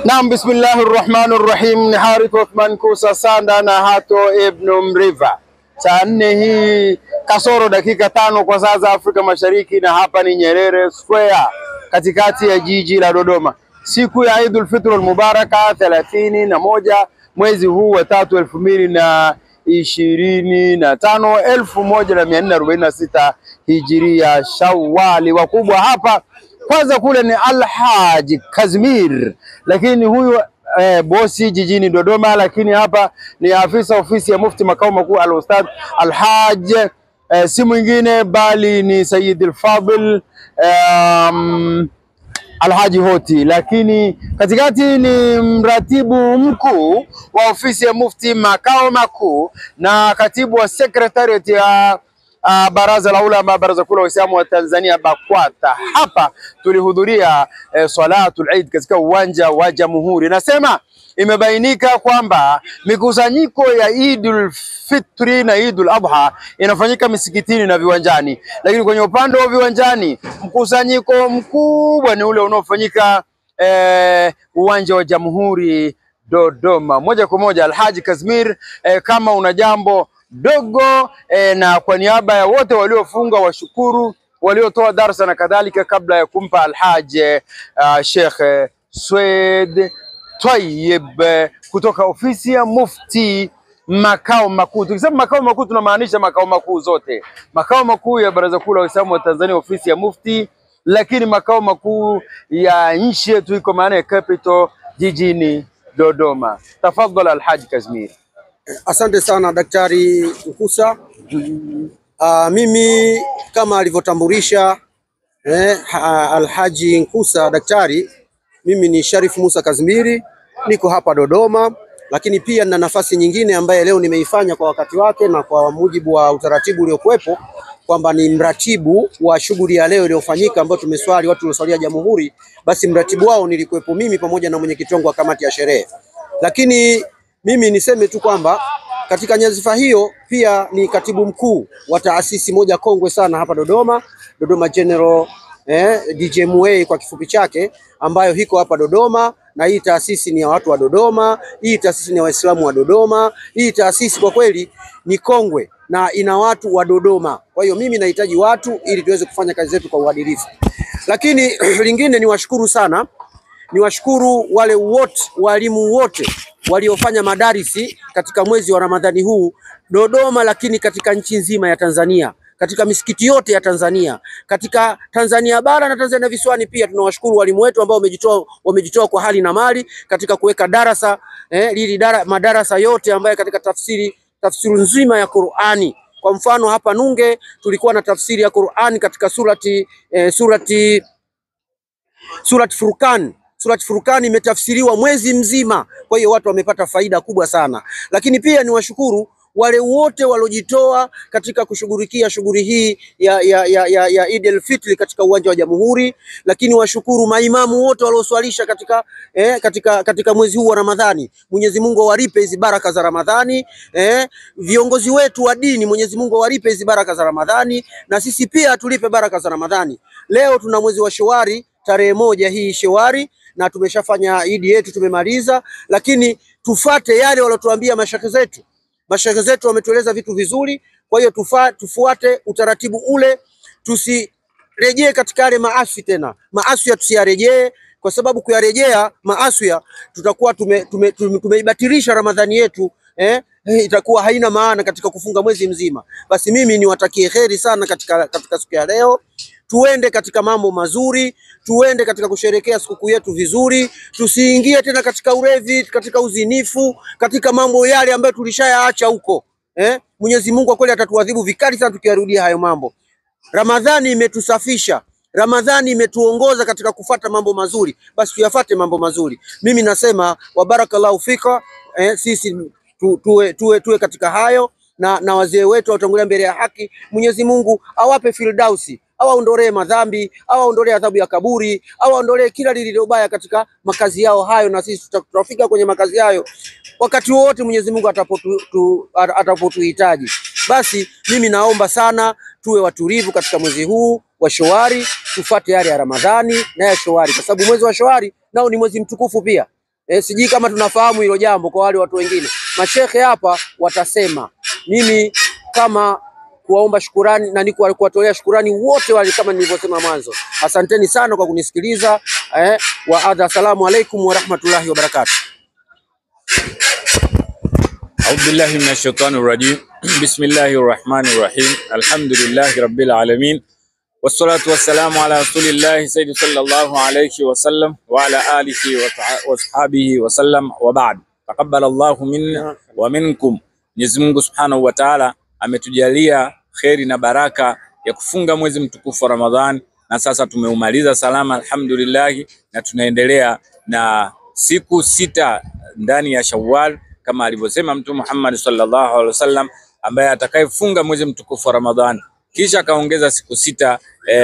Naam, bismillahirrahmanirrahim. Ni Harith Othman Kusa Sanda na Hato Ibn Mriva. Saa 4 hii kasoro dakika 5 kwa saa za Afrika Mashariki, na hapa ni Nyerere Square katikati ya jiji la Dodoma. Siku ya Eidul Fitr al-Mubaraka 31 mwezi huu wa 3 2025 1446 Hijiria Shawwali. Wakubwa hapa kwanza kule ni Alhaji Kazmir, lakini huyu bosi jijini Dodoma, lakini hapa ni afisa ofisi ya Mufti makao makuu Al-Ustadh Alhaji si mwingine bali ni Sayyid Al-Fadil Alhaji Hoti, lakini katikati ni mratibu mkuu wa ofisi ya Mufti makao makuu na katibu wa secretariat ya Baraza la Ulama, Baraza Kuu la Waislamu wa Tanzania BAKWATA. Hapa tulihudhuria Salatul Eid katika uwanja wa Jamhuri. Nasema imebainika kwamba mikusanyiko ya Eidul Fitri na Eidul Adha inafanyika misikitini na viwanjani, lakini kwenye upande wa viwanjani mkusanyiko mkubwa ni ule unaofanyika uwanja wa Jamhuri Dodoma. Moja kwa moja Alhaji Kazmir, kama una jambo dogo na kwa niaba ya wote waliofunga washukuru, waliotoa darasa na kadhalika, kabla ya kumpa Alhaji Sheikh Swed Tayyib kutoka ofisi ya Mufti makao makuu. Tukisema makao makuu tunamaanisha makao makuu zote, makao makuu ya Baraza Kuu la Waislamu wa Tanzania, ofisi ya Mufti, lakini makao makuu ya nchi yetu iko maana ya capital jijini Dodoma. Tafadhali Alhaji Kazmir. Asante sana Daktari Nkusa. Mimi kama alivyotambulisha Alhaji Nkusa daktari, mimi ni Sharif Musa Kazmiri, niko hapa Dodoma, lakini pia nina nafasi nyingine ambaye leo nimeifanya kwa wakati wake na kwa mujibu wa utaratibu uliokuwepo, kwamba ni mratibu wa shughuli ya leo iliyofanyika ambayo tumeswali watu walioswalia Jamhuri. Basi mratibu wao nilikuwepo mimi pamoja na mwenyekiti wangu wa kamati ya sherehe. Lakini mimi niseme tu kwamba katika nyadhifa hiyo pia ni katibu mkuu wa taasisi moja kongwe sana hapa Dodoma, Dodoma General DJMA kwa kifupi chake, ambayo hiko hapa Dodoma, na hii taasisi ni ya watu wa Dodoma, hii taasisi ni ya Waislamu wa Dodoma, hii taasisi kwa kweli ni kongwe na ina watu wa Dodoma. Kwa hiyo mimi nahitaji watu ili tuweze kufanya kazi zetu kwa uadilifu. Lakini lingine niwashukuru sana, niwashukuru wale wote walimu wote waliofanya madarisi katika mwezi wa Ramadhani huu Dodoma, lakini katika nchi nzima ya Tanzania, katika misikiti yote ya Tanzania, katika Tanzania bara na Tanzania visiwani pia. Tunawashukuru walimu wetu ambao wamejitoa kwa hali na mali katika kuweka darasa madarasa yote ambayo katika tafsiri nzima ya Qur'ani. Kwa mfano hapa Nunge tulikuwa na tafsiri ya Qur'ani katika surati Furqan. Surati Furqan imetafsiriwa mwezi mzima, kwa hiyo watu wamepata faida kubwa sana. Lakini pia niwashukuru wale wote walojitoa katika kushughulikia shughuli hii ya Eid al-Fitr katika uwanja wa Jamhuri. Lakini washukuru maimamu wote walioswalisha katika mwezi huu wa Ramadhani. Mwenyezi Mungu awalipe hizi baraka za Ramadhani. Viongozi wetu wa dini, Mwenyezi Mungu awalipe hizi baraka za Ramadhani, na sisi pia tulipe baraka za Ramadhani. Leo tuna mwezi wa Shawwali, tarehe 1 hii Shawwali, na tumeshafanya Eid yetu tumemaliza, lakini tufate yale walotuambia mashekhe zetu. Mashekhe zetu wametueleza vitu vizuri, kwa hiyo tufuate utaratibu ule, tusirejee katika yale maasi tena. Maasi tusiyarejee, kwa sababu kuyarejea maasi tutakuwa tumeibatilisha Ramadhani yetu, itakuwa haina maana katika kufunga mwezi mzima. Basi mimi niwatakie kheri sana katika siku ya leo. Tuende katika mambo mazuri, tuende katika kusherekea sikukuu yetu vizuri, tusiingie tena katika ulevi, katika uzinifu, katika mambo yale ambayo tulishayaacha huko. Mwenyezi Mungu kwa kweli atatuadhibu vikali sana tukiyarudia hayo mambo. Ramadhani imetusafisha, Ramadhani imetuongoza katika kufata mambo mazuri, basi tuyafate mambo mazuri. Mimi nasema wa barakallahu fika, sisi tuwe katika hayo, na wazee wetu watangulia mbele ya haki. Mwenyezi Mungu awape firdausi, awaondolee madhambi, awaondolee adhabu ya kaburi, awaondolee kila lililobaya katika makazi yao hayo, na sisi tutafika kwenye makazi hayo wakati wote Mwenyezi Mungu atapotuhitaji. Basi mimi naomba sana tuwe watulivu katika mwezi huu wa Shawwali, tufuate yale ya Ramadhani na ya Shawwal, kwa sababu mwezi wa Shawwal nao ni mwezi mtukufu pia. Sijui kama tunafahamu hilo jambo. Kwa wale watu wengine mashekhe hapa watasema, mimi kama kuwaomba shukurani na kuwatolea shukurani wote wale kama nilivyosema mwanzo. Asanteni sana kwa kunisikiliza. Assalamu alaikum wa rahmatullahi wa barakatuh. A'udhu billahi minash shaitani rajim. Bismillahir rahmanir rahim. Alhamdulillahi rabbil alamin. Wassalatu wassalamu ala rasulillahi sayyidi sallallahu alayhi wa sallam wa ala alihi wa ashabihi wa sallam wa ba'd. Taqabbala Allahu minna wa minkum. Mwenyezi Mungu Subhanahu wa Ta'ala ametujalia kheri na baraka ya kufunga mwezi mtukufu wa Ramadhan, na sasa tumeumaliza salama alhamdulillah, na tunaendelea na siku 6 ndani ya Shawwal kama alivyosema Mtume Muhammad sallallahu alaihi wasallam, ambaye atakayefunga mwezi mtukufu wa Ramadhan kisha kaongeza siku 6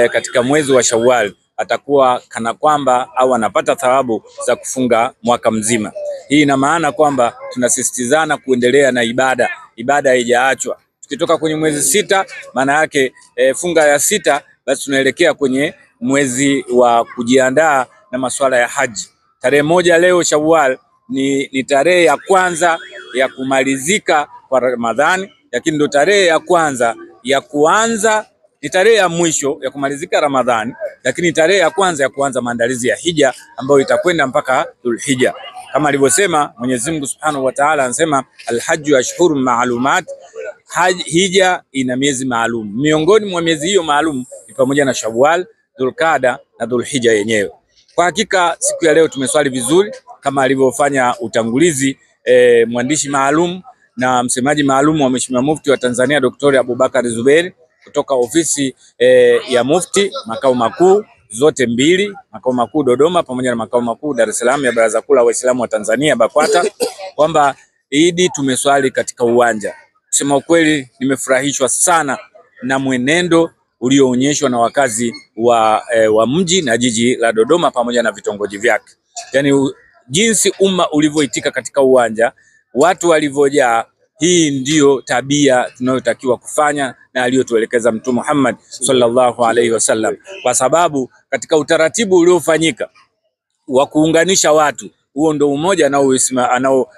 katika mwezi wa Shawwal atakuwa kana kwamba au anapata thawabu za kufunga mwaka mzima. Hii ina maana kwamba tunasisitizana kuendelea na ibada haijaachwa. Tukitoka kwenye mwezi 6 maana yake funga ya 6, basi tunaelekea kwenye mwezi wa kujiandaa na masuala ya haji. Tarehe 1 leo Shawwal ni tarehe ya kwanza ya kumalizika kwa Ramadhani, lakini ndo tarehe ya kwanza ya kuanza, ni tarehe ya mwisho ya kumalizika Ramadhani, lakini tarehe ya kwanza ya kuanza maandalizi ya hija ambayo itakwenda mpaka Dhulhijja. Kama alivyosema Mwenyezi Mungu Subhanahu wa Ta'ala, anasema alhajju ashhurun ma'lumat, hija ina miezi maalum. Miongoni mwa miezi hiyo maalum ni pamoja na Shawwal, Dhulqaada na Dhulhijja yenyewe. Kwa hakika siku ya leo tumeswali vizuri kama alivyofanya utangulizi mwandishi maalum na msemaji maalum wa Mheshimiwa Mufti wa Tanzania Dr. Abubakar Zuberi kutoka ofisi ya Mufti makao makuu zote mbili, makao makuu Dodoma pamoja na makao makuu Dar es Salaam ya Baraza Kuu la Waislamu wa Tanzania BAKWATA, kwamba Idi tumeswali katika uwanja. Kusema ukweli nimefurahishwa sana na mwenendo ulioonyeshwa na wakazi wa mji na jiji la Dodoma pamoja na vitongoji vyake. Yani jinsi umma ulivyoitika katika uwanja, watu walivyojaa, hii ndiyo tabia tunayotakiwa kufanya na aliyotuelekeza Mtume Muhammad sallallahu alaihi wasallam, kwa sababu katika utaratibu uliofanyika wa kuunganisha watu, huo ndio umoja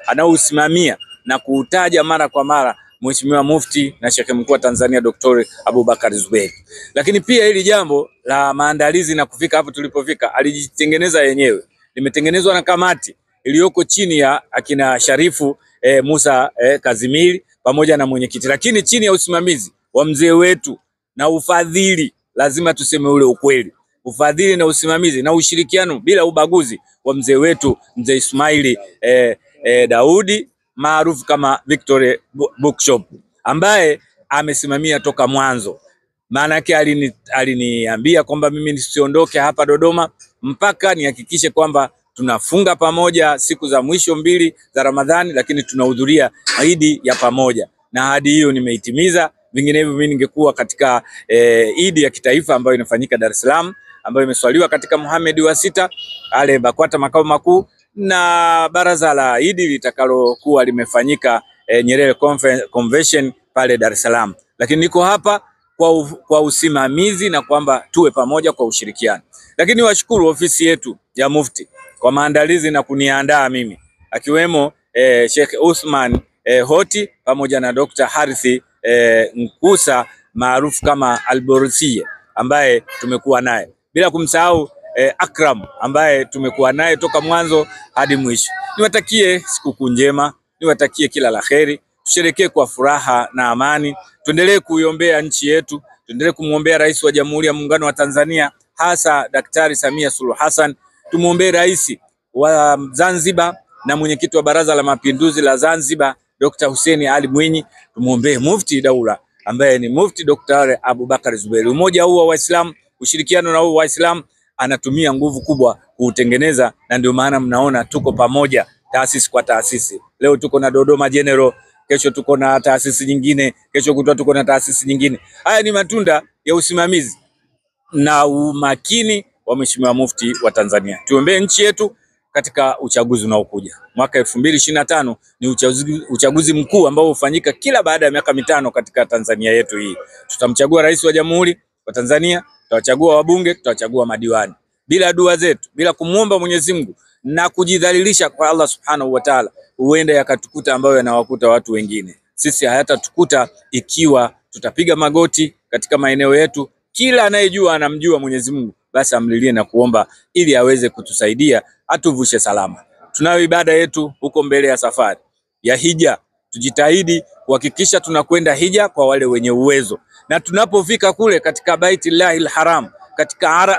anaousimamia na kuutaja mara kwa mara Mheshimiwa Mufti na Sheikh Mkuu wa Tanzania Dr. Abubakar Zuberi. Lakini pia hili jambo la maandalizi na kufika hapo tulipofika alijitengeneza yenyewe, limetengenezwa na kamati iliyoko chini ya akina Sharifu Musa Kazimili pamoja na mwenyekiti, lakini chini ya usimamizi wa mzee wetu na ufadhili, lazima tuseme ule ukweli, ufadhili na usimamizi na ushirikiano bila ubaguzi wa mzee wetu mzee Ismaili Daudi maarufu kama Victory Bookshop, ambaye amesimamia toka mwanzo. Maana yake aliniambia kwamba mimi nisiondoke hapa Dodoma mpaka nihakikishe kwamba tunafunga pamoja siku za mwisho 2 za Ramadhani, lakini tunahudhuria Idi ya pamoja, na ahadi hiyo nimeitimiza. Vinginevyo mimi ningekuwa katika Idi ya kitaifa ambayo inafanyika Dar es Salaam, ambayo imeswaliwa katika Muhammad wa 6 ale BAKWATA makao makuu, na baraza la Idi litakalokuwa limefanyika Nyerere Convention pale Dar es Salaam. Lakini niko hapa kwa usimamizi na kwamba tuwe pamoja kwa ushirikiano. Lakini washukuru ofisi yetu ya Mufti kwa maandalizi na kuniandaa mimi, akiwemo Sheikh Uthman Hoti pamoja na Dr. Harithi Nkusa maarufu kama Alborisia ambaye tumekuwa naye, bila kumsahau Akram ambaye tumekuwa naye toka mwanzo hadi mwisho. Niwatakie sikukuu njema, niwatakie kila la kheri, tusherekee kwa furaha na amani, tuendelee kuiombea nchi yetu, tuendelee kumuombea Rais wa Jamhuri ya Muungano wa Tanzania hasa Daktari Samia Suluhu Hassan, tumuombee Rais wa Zanzibar na mwenyekiti wa Baraza la Mapinduzi la Zanzibar Dr. Hussein Ali Mwinyi, tumuombee Mufti Daula ambaye ni Mufti Dr. Abubakar Zuberi. Umoja huu wa Waislamu, ushirikiano na huu Waislamu anatumia nguvu kubwa kuutengeneza, na ndio maana mnaona tuko pamoja taasisi kwa taasisi. Leo tuko na Dodoma General, kesho tuko na taasisi nyingine, kesho kutwa tuko na taasisi nyingine. Haya ni matunda ya usimamizi na umakini wa Mheshimiwa Mufti wa Tanzania. Tuombee nchi yetu katika uchaguzi unaokuja. Mwaka 2025 ni uchaguzi mkuu ambao hufanyika kila baada ya miaka 5 katika Tanzania yetu hii. Tutamchagua Rais wa Jamhuri wa Tanzania, tutawachagua wabunge, tutawachagua madiwani. Bila dua zetu, bila kumuomba Mwenyezi Mungu na kujidhalilisha kwa Allah Subhanahu wa Ta'ala, huenda yakatukuta ambayo yanawakuta watu wengine. Sisi hayatatukuta ikiwa tutapiga magoti katika maeneo yetu. Kila anayejua anamjua Mwenyezi Mungu, basi amlilie na kuomba ili aweze kutusaidia atuvushe salama. Tunayo ibada yetu huko mbele ya safari ya hija. Tujitahidi kuhakikisha tunakwenda hija kwa wale wenye uwezo, na tunapofika kule katika Baitillahil Haram,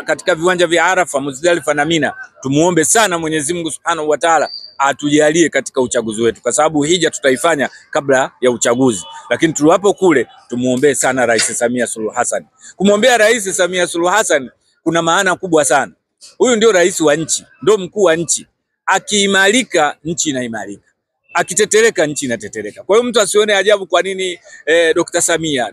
katika viwanja vya Arafa, Muzdalifa na Mina, tumuombe sana Mwenyezi Mungu Subhanahu wa Ta'ala atujalie katika uchaguzi wetu, kwa sababu hija tutaifanya kabla ya uchaguzi. Lakini tuliwapo kule tumuombe sana Rais Samia Suluhu Hassan. Kumwombea Rais Samia Suluhu Hassan kuna maana kubwa sana. Huyu ndio rais wa nchi, ndio mkuu wa nchi. Akiimarika nchi inaimarika, akitetereka nchi inatetereka. Kwa hiyo mtu asione ajabu kwa nini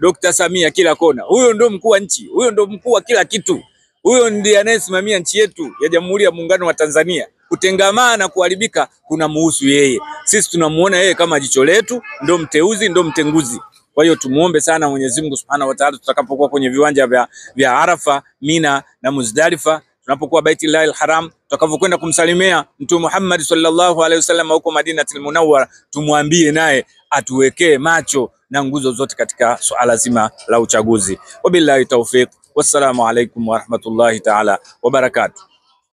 Dr. Samia kila kona. Huyo ndio mkuu wa nchi, huyo ndio mkuu wa kila kitu. Huyo ndiye anayesimamia nchi yetu ya Jamhuri ya Muungano wa Tanzania. Kutengamana na kuharibika kuna muhusu yeye. Sisi tunamuona yeye kama jicho letu, ndio mteuzi, ndio mtenguzi. Kwa hiyo tumuombe sana Mwenyezi Mungu Subhanahu wa Ta'ala tutakapokuwa kwenye viwanja vya Arafa, Mina na Muzdalifa, tunapokuwa Baitillahil Haram, tutakavyokwenda kumsalimia Mtume Muhammad sallallahu alaihi wasallam huko Madinatul Munawwara, tumwambie naye atuwekee macho na nguzo zote katika suala zima la uchaguzi. Wabillahi tawfiq. Wassalamu alaikum warahmatullahi ta'ala wabarakatuh.